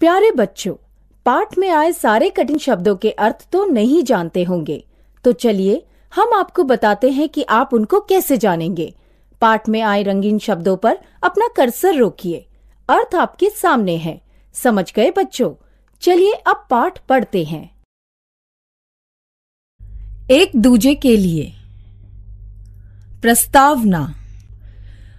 प्यारे बच्चों, पाठ में आए सारे कठिन शब्दों के अर्थ तो नहीं जानते होंगे, तो चलिए हम आपको बताते हैं कि आप उनको कैसे जानेंगे। पाठ में आए रंगीन शब्दों पर अपना कर्सर रोकिए। अर्थ आपके सामने है। समझ गए बच्चों? चलिए अब पाठ पढ़ते हैं। एक दूजे के लिए। प्रस्तावना।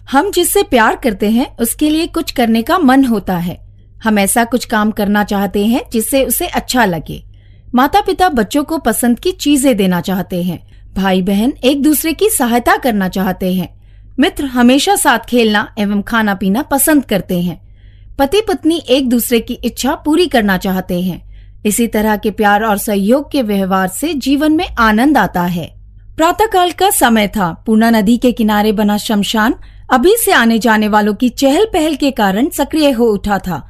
हम जिससे प्यार करते हैं उसके लिए कुछ करने का मन होता है। हम ऐसा कुछ काम करना चाहते हैं जिससे उसे अच्छा लगे। माता पिता बच्चों को पसंद की चीजें देना चाहते हैं। भाई बहन एक दूसरे की सहायता करना चाहते हैं। मित्र हमेशा साथ खेलना एवं खाना पीना पसंद करते हैं। पति पत्नी एक दूसरे की इच्छा पूरी करना चाहते हैं। इसी तरह के प्यार और सहयोग के व्यवहार से जीवन में आनंद आता है। प्रातःकाल का समय था। पूर्णा नदी के किनारे बना शमशान अभी से आने जाने वालों की चहल पहल के कारण सक्रिय हो उठा था।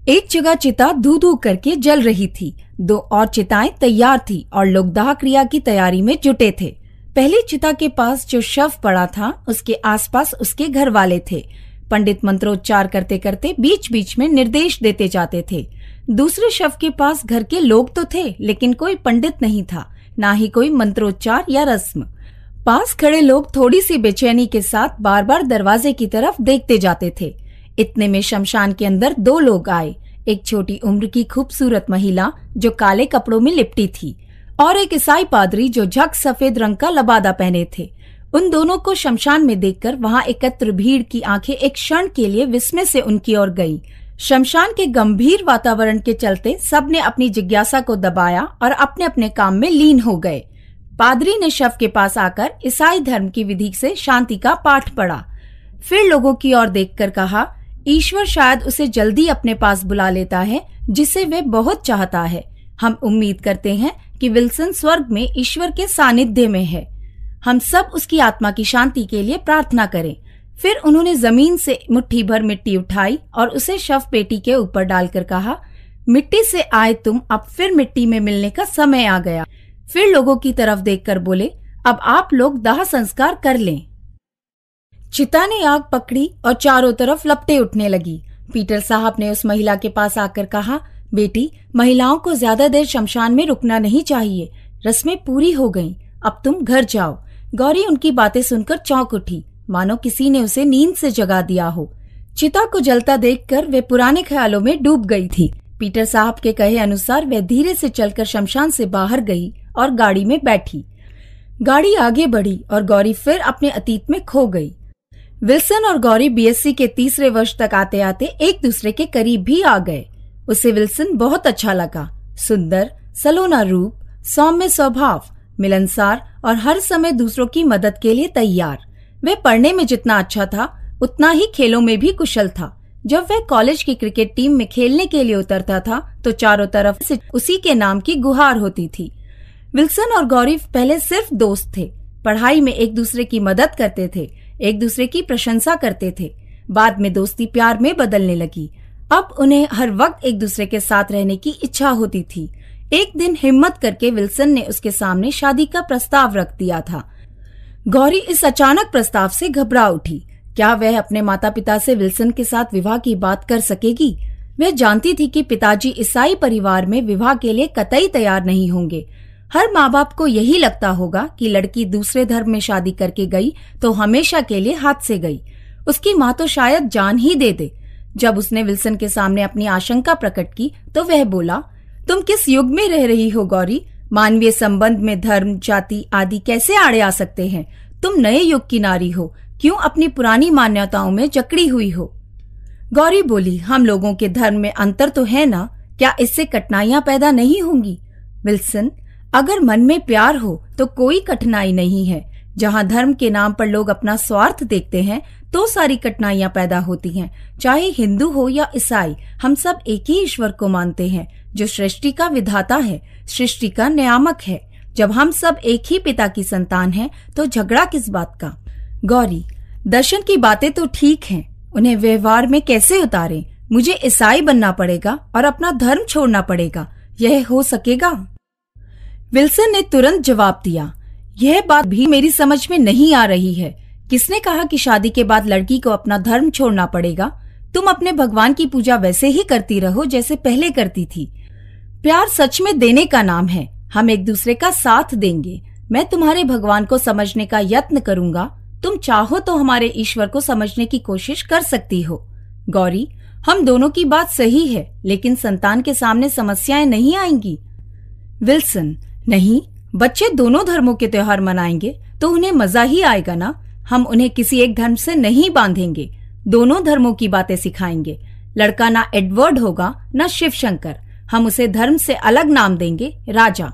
एक जगह चिता धू धू करके जल रही थी। दो और चिताएं तैयार थी और लोग दाह क्रिया की तैयारी में जुटे थे। पहली चिता के पास जो शव पड़ा था उसके आसपास उसके घर वाले थे। पंडित मंत्रोच्चार करते करते बीच बीच में निर्देश देते जाते थे। दूसरे शव के पास घर के लोग तो थे, लेकिन कोई पंडित नहीं था, ना ही कोई मंत्रोच्चार या रस्म। पास खड़े लोग थोड़ी सी बेचैनी के साथ बार बार दरवाजे की तरफ देखते जाते थे। इतने में शमशान के अंदर दो लोग आए। एक छोटी उम्र की खूबसूरत महिला जो काले कपड़ों में लिपटी थी और एक ईसाई पादरी जो झक सफेद रंग का लबादा पहने थे। उन दोनों को शमशान में देखकर वहां एकत्र भीड़ की आंखें एक क्षण के लिए विस्मय से उनकी ओर गईं। शमशान के गंभीर वातावरण के चलते सबने अपनी जिज्ञासा को दबाया और अपने अपने काम में लीन हो गए। पादरी ने शव के पास आकर ईसाई धर्म की विधि से शांति का पाठ पढ़ा। फिर लोगों की ओर देखकर कहा, ईश्वर शायद उसे जल्दी अपने पास बुला लेता है जिसे वह बहुत चाहता है। हम उम्मीद करते हैं कि विल्सन स्वर्ग में ईश्वर के सानिध्य में है। हम सब उसकी आत्मा की शांति के लिए प्रार्थना करें। फिर उन्होंने जमीन से मुट्ठी भर मिट्टी उठाई और उसे शव पेटी के ऊपर डालकर कहा, मिट्टी से आए तुम, अब फिर मिट्टी में मिलने का समय आ गया। फिर लोगों की तरफ देखकर बोले, अब आप लोग दाह संस्कार कर लें। चिता ने आग पकड़ी और चारों तरफ लपटें उठने लगी। पीटर साहब ने उस महिला के पास आकर कहा, बेटी, महिलाओं को ज्यादा देर शमशान में रुकना नहीं चाहिए। रस्में पूरी हो गईं, अब तुम घर जाओ। गौरी उनकी बातें सुनकर चौंक उठी, मानो किसी ने उसे नींद से जगा दिया हो। चिता को जलता देखकर वे पुराने ख्यालों में डूब गई थी। पीटर साहब के कहे अनुसार वह धीरे से चलकर शमशान से बाहर गई और गाड़ी में बैठी। गाड़ी आगे बढ़ी और गौरी फिर अपने अतीत में खो गई। विल्सन और गौरी बीएससी के तीसरे वर्ष तक आते आते एक दूसरे के करीब भी आ गए। उसे विल्सन बहुत अच्छा लगा। सुंदर, सलोना रूप, सौम्य स्वभाव, मिलनसार और हर समय दूसरों की मदद के लिए तैयार। वह पढ़ने में जितना अच्छा था उतना ही खेलों में भी कुशल था। जब वह कॉलेज की क्रिकेट टीम में खेलने के लिए उतरता था तो चारों तरफ से उसी के नाम की गुहार होती थी। विल्सन और गौरी पहले सिर्फ दोस्त थे। पढ़ाई में एक दूसरे की मदद करते थे, एक दूसरे की प्रशंसा करते थे। बाद में दोस्ती प्यार में बदलने लगी। अब उन्हें हर वक्त एक दूसरे के साथ रहने की इच्छा होती थी। एक दिन हिम्मत करके विल्सन ने उसके सामने शादी का प्रस्ताव रख दिया था। गौरी इस अचानक प्रस्ताव से घबरा उठी। क्या वह अपने माता पिता से विल्सन के साथ विवाह की बात कर सकेगी? वह जानती थी कि पिताजी ईसाई परिवार में विवाह के लिए कतई तैयार नहीं होंगे। हर माँ बाप को यही लगता होगा कि लड़की दूसरे धर्म में शादी करके गई तो हमेशा के लिए हाथ से गई। उसकी माँ तो शायद जान ही दे दे। जब उसने विल्सन के सामने अपनी आशंका प्रकट की तो वह बोला, तुम किस युग में रह रही हो गौरी? मानवीय संबंध में धर्म, जाति आदि कैसे आड़े आ सकते हैं? तुम नए युग की नारी हो, क्यों अपनी पुरानी मान्यताओं में जकड़ी हुई हो? गौरी बोली, हम लोगों के धर्म में अंतर तो है ना, क्या इससे कठिनाइयां पैदा नहीं होंगी? विल्सन, अगर मन में प्यार हो तो कोई कठिनाई नहीं है। जहाँ धर्म के नाम पर लोग अपना स्वार्थ देखते हैं तो सारी कठिनाइयां पैदा होती हैं। चाहे हिंदू हो या ईसाई, हम सब एक ही ईश्वर को मानते हैं जो सृष्टि का विधाता है, सृष्टि का नियामक है। जब हम सब एक ही पिता की संतान हैं तो झगड़ा किस बात का? गौरी, दर्शन की बातें तो ठीक हैं, उन्हें व्यवहार में कैसे उतारें? मुझे ईसाई बनना पड़ेगा और अपना धर्म छोड़ना पड़ेगा, यह हो सकेगा? विल्सन ने तुरंत जवाब दिया, यह बात भी मेरी समझ में नहीं आ रही है। किसने कहा कि शादी के बाद लड़की को अपना धर्म छोड़ना पड़ेगा? तुम अपने भगवान की पूजा वैसे ही करती रहो जैसे पहले करती थी। प्यार सच में देने का नाम है। हम एक दूसरे का साथ देंगे। मैं तुम्हारे भगवान को समझने का यत्न करूंगा। तुम चाहो तो हमारे ईश्वर को समझने की कोशिश कर सकती हो। गौरी, हम दोनों की बात सही है, लेकिन संतान के सामने समस्याएं नहीं आएंगी। विल्सन, नहीं, बच्चे दोनों धर्मों के त्योहार मनाएंगे तो उन्हें मजा ही आएगा ना। हम उन्हें किसी एक धर्म से नहीं बांधेंगे, दोनों धर्मों की बातें सिखाएंगे। लड़का ना एडवर्ड होगा ना शिव शंकर। हम उसे धर्म से अलग नाम देंगे, राजा।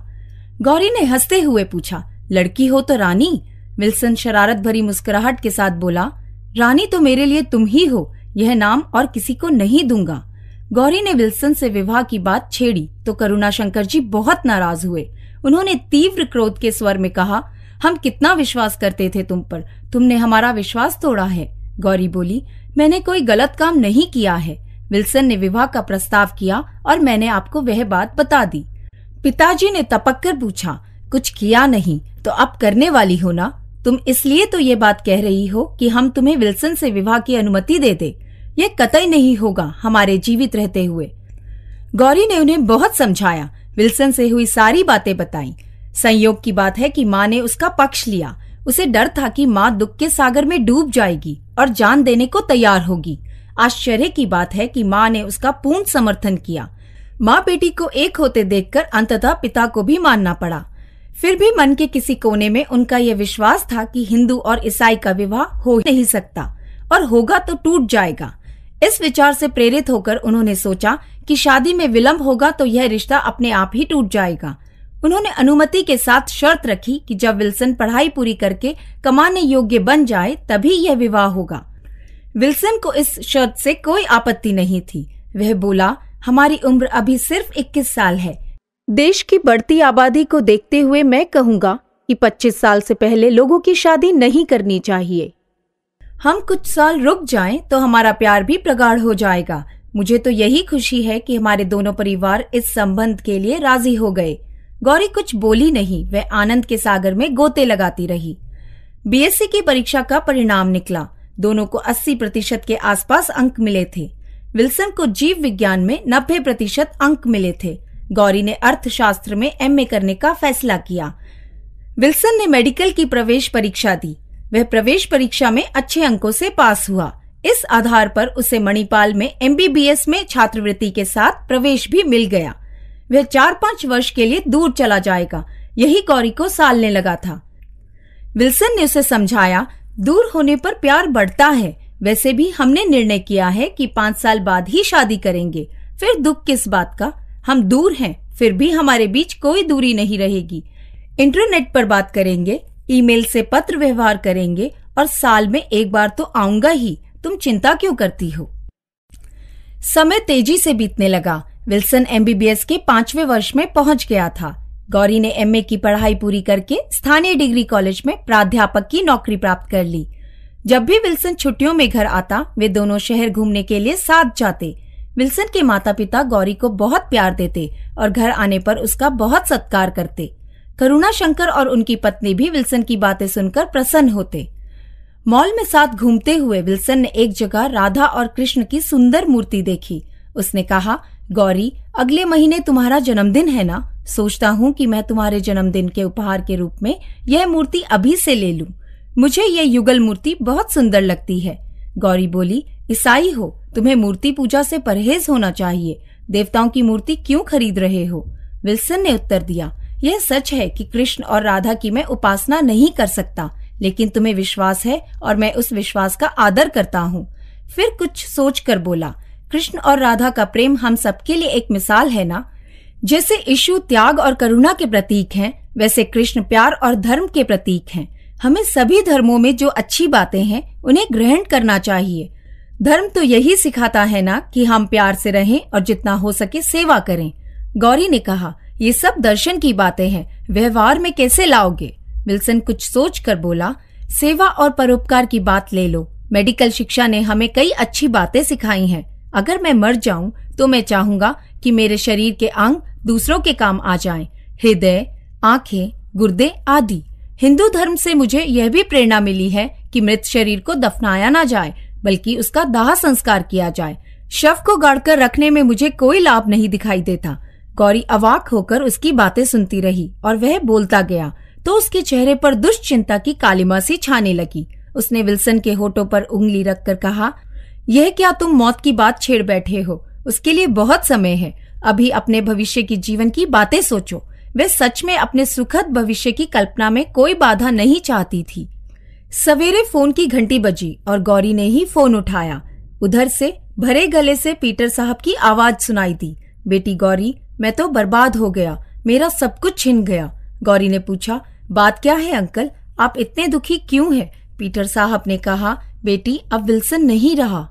गौरी ने हंसते हुए पूछा, लड़की हो तो रानी? विल्सन शरारत भरी मुस्कुराहट के साथ बोला, रानी तो मेरे लिए तुम ही हो, यह नाम और किसी को नहीं दूंगा। गौरी ने विल्सन से विवाह की बात छेड़ी तो करुणाशंकर जी बहुत नाराज हुए। उन्होंने तीव्र क्रोध के स्वर में कहा, हम कितना विश्वास करते थे तुम पर, तुमने हमारा विश्वास तोड़ा है। गौरी बोली, मैंने कोई गलत काम नहीं किया है। विल्सन ने विवाह का प्रस्ताव किया और मैंने आपको वह बात बता दी। पिताजी ने तपक कर पूछा, कुछ किया नहीं तो अब करने वाली हो ना? तुम इसलिए तो ये बात कह रही हो कि हम तुम्हें विल्सन से विवाह की अनुमति दे दे। ये कतई नहीं होगा हमारे जीवित रहते हुए। गौरी ने उन्हें बहुत समझाया, विल्सन से हुई सारी बातें बताई। संयोग की बात है कि माँ ने उसका पक्ष लिया। उसे डर था कि माँ दुख के सागर में डूब जाएगी और जान देने को तैयार होगी। आश्चर्य की बात है कि माँ ने उसका पूर्ण समर्थन किया। माँ बेटी को एक होते देखकर अंततः पिता को भी मानना पड़ा। फिर भी मन के किसी कोने में उनका यह विश्वास था कि हिंदू और ईसाई का विवाह हो नहीं सकता, और होगा तो टूट जाएगा। इस विचार से प्रेरित होकर उन्होंने सोचा कि शादी में विलंब होगा तो यह रिश्ता अपने आप ही टूट जाएगा। उन्होंने अनुमति के साथ शर्त रखी कि जब विल्सन पढ़ाई पूरी करके कमाने योग्य बन जाए तभी यह विवाह होगा। विल्सन को इस शर्त से कोई आपत्ति नहीं थी। वह बोला, हमारी उम्र अभी सिर्फ 21 साल है। देश की बढ़ती आबादी को देखते हुए मैं कहूंगा कि 25 साल से पहले लोगों की शादी नहीं करनी चाहिए। हम कुछ साल रुक जाएं तो हमारा प्यार भी प्रगाढ़ हो जाएगा। मुझे तो यही खुशी है कि हमारे दोनों परिवार इस संबंध के लिए राजी हो गए। गौरी कुछ बोली नहीं, वह आनंद के सागर में गोते लगाती रही। बीएससी की परीक्षा का परिणाम निकला। दोनों को 80% के आसपास अंक मिले थे। विल्सन को जीव विज्ञान में 90% अंक मिले थे। गौरी ने अर्थशास्त्र में एमए करने का फैसला किया। विल्सन ने मेडिकल की प्रवेश परीक्षा दी। वह प्रवेश परीक्षा में अच्छे अंकों से पास हुआ। इस आधार पर उसे मणिपाल में एमबीबीएस में छात्रवृत्ति के साथ प्रवेश भी मिल गया। वह 4-5 वर्ष के लिए दूर चला जाएगा, यही गौरी को सालने लगा था। विल्सन ने उसे समझाया, दूर होने पर प्यार बढ़ता है। वैसे भी हमने निर्णय किया है कि 5 साल बाद ही शादी करेंगे, फिर दुख किस बात का। हम दूर हैं, फिर भी हमारे बीच कोई दूरी नहीं रहेगी। इंटरनेट पर बात करेंगे, ईमेल से पत्र व्यवहार करेंगे और साल में एक बार तो आऊंगा ही। तुम चिंता क्यों करती हो? समय तेजी से बीतने लगा। विल्सन एमबीबीएस के 5वें वर्ष में पहुंच गया था। गौरी ने एमए की पढ़ाई पूरी करके स्थानीय डिग्री कॉलेज में प्राध्यापक की नौकरी प्राप्त कर ली। जब भी विल्सन छुट्टियों में घर आता, वे दोनों शहर घूमने के लिए साथ जाते। विल्सन के माता पिता गौरी को बहुत प्यार देते और घर आने पर उसका बहुत सत्कार करते। करुणाशंकर और उनकी पत्नी भी विल्सन की बातें सुनकर प्रसन्न होते। मॉल में साथ घूमते हुए विल्सन ने एक जगह राधा और कृष्ण की सुंदर मूर्ति देखी। उसने कहा, गौरी, अगले महीने तुम्हारा जन्मदिन है ना? सोचता हूँ कि मैं तुम्हारे जन्मदिन के उपहार के रूप में यह मूर्ति अभी से ले लूं। मुझे यह युगल मूर्ति बहुत सुंदर लगती है। गौरी बोली, ईसाई हो, तुम्हें मूर्ति पूजा से परहेज होना चाहिए। देवताओं की मूर्ति क्यों खरीद रहे हो? विल्सन ने उत्तर दिया, यह सच है कि कृष्ण और राधा की मैं उपासना नहीं कर सकता, लेकिन तुम्हें विश्वास है और मैं उस विश्वास का आदर करता हूँ। फिर कुछ सोचकर बोला, कृष्ण और राधा का प्रेम हम सबके लिए एक मिसाल है ना? जैसे यीशु त्याग और करुणा के प्रतीक हैं, वैसे कृष्ण प्यार और धर्म के प्रतीक हैं। हमें सभी धर्मों में जो अच्छी बातें हैं उन्हें ग्रहण करना चाहिए। धर्म तो यही सिखाता है ना कि हम प्यार से रहें और जितना हो सके सेवा करें। गौरी ने कहा, ये सब दर्शन की बातें हैं, व्यवहार में कैसे लाओगे? विल्सन कुछ सोचकर बोला, सेवा और परोपकार की बात ले लो। मेडिकल शिक्षा ने हमें कई अच्छी बातें सिखाई हैं। अगर मैं मर जाऊं तो मैं चाहूंगा कि मेरे शरीर के अंग दूसरों के काम आ जाएं, हृदय, आंखें, गुर्दे आदि। हिंदू धर्म से मुझे यह भी प्रेरणा मिली है कि मृत शरीर को दफनाया ना जाए, बल्कि उसका दाह संस्कार किया जाए। शव को गाड़कर रखने में मुझे कोई लाभ नहीं दिखाई देता। गौरी अवाक होकर उसकी बातें सुनती रही और वह बोलता गया तो उसके चेहरे पर दुश्चिंता की कालिमा सी छाने लगी। उसने विल्सन के होठों पर उंगली रखकर कहा, यह क्या तुम मौत की बात छेड़ बैठे हो? उसके लिए बहुत समय है। अभी अपने भविष्य की जीवन की बातें सोचो। वह सच में अपने सुखद भविष्य की कल्पना में कोई बाधा नहीं चाहती थी। सवेरे फोन की घंटी बजी और गौरी ने ही फोन उठाया। उधर से भरे गले से पीटर साहब की आवाज सुनाई दी, बेटी गौरी, मैं तो बर्बाद हो गया, मेरा सब कुछ छिन गया। गौरी ने पूछा, बात क्या है अंकल, आप इतने दुखी क्यों हैं? पीटर साहब ने कहा, बेटी अब विल्सन नहीं रहा।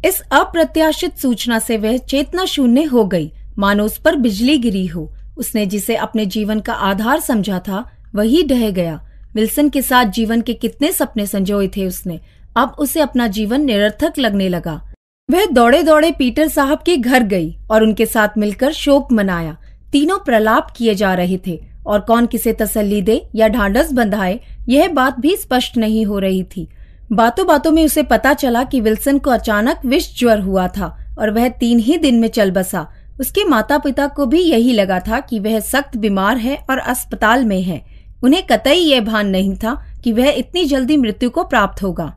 इस अप्रत्याशित सूचना से वह चेतना शून्य हो गई, मानो उस पर बिजली गिरी हो। उसने जिसे अपने जीवन का आधार समझा था वही ढह गया। विल्सन के साथ जीवन के कितने सपने संजोए थे उसने, अब उसे अपना जीवन निरर्थक लगने लगा। वह दौड़े दौड़े पीटर साहब के घर गई और उनके साथ मिलकर शोक मनाया। तीनों प्रलाप किए जा रहे थे और कौन किसे तसल्ली दे या ढांढस बंधाए यह बात भी स्पष्ट नहीं हो रही थी। बातों बातों में उसे पता चला कि विल्सन को अचानक विष ज्वर हुआ था और वह 3 ही दिन में चल बसा। उसके माता पिता को भी यही लगा था कि वह सख्त बीमार है और अस्पताल में है। उन्हें कतई यह भान नहीं था कि वह इतनी जल्दी मृत्यु को प्राप्त होगा।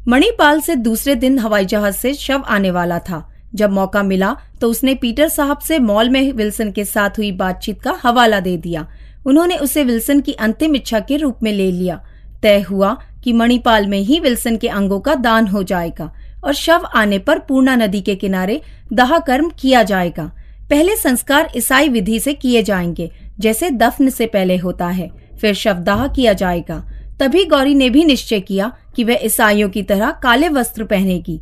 मणिपाल से दूसरे दिन हवाई जहाज से शव आने वाला था। जब मौका मिला तो उसने पीटर साहब से मॉल में विल्सन के साथ हुई बातचीत का हवाला दे दिया। उन्होंने उसे विल्सन की अंतिम इच्छा के रूप में ले लिया। तय हुआ कि मणिपाल में ही विल्सन के अंगों का दान हो जाएगा और शव आने पर पूर्णा नदी के किनारे दाह कर्म किया जाएगा। पहले संस्कार ईसाई विधि से किए जाएंगे, जैसे दफन से पहले होता है, फिर शवदाह किया जाएगा। तभी गौरी ने भी निश्चय किया कि वह ईसाइयों की तरह काले वस्त्र पहनेगी।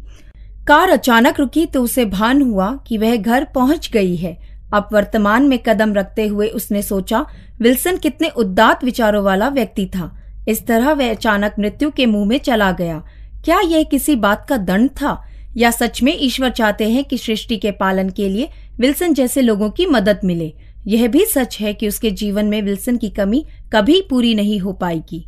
कार अचानक रुकी तो उसे भान हुआ कि वह घर पहुंच गई है। अब वर्तमान में कदम रखते हुए उसने सोचा, विल्सन कितने उदात्त विचारों वाला व्यक्ति था। इस तरह वह अचानक मृत्यु के मुंह में चला गया। क्या यह किसी बात का दंड था या सच में ईश्वर चाहते हैं कि सृष्टि के पालन के लिए विल्सन जैसे लोगों की मदद मिले? यह भी सच है कि उसके जीवन में विल्सन की कमी कभी पूरी नहीं हो पाएगी।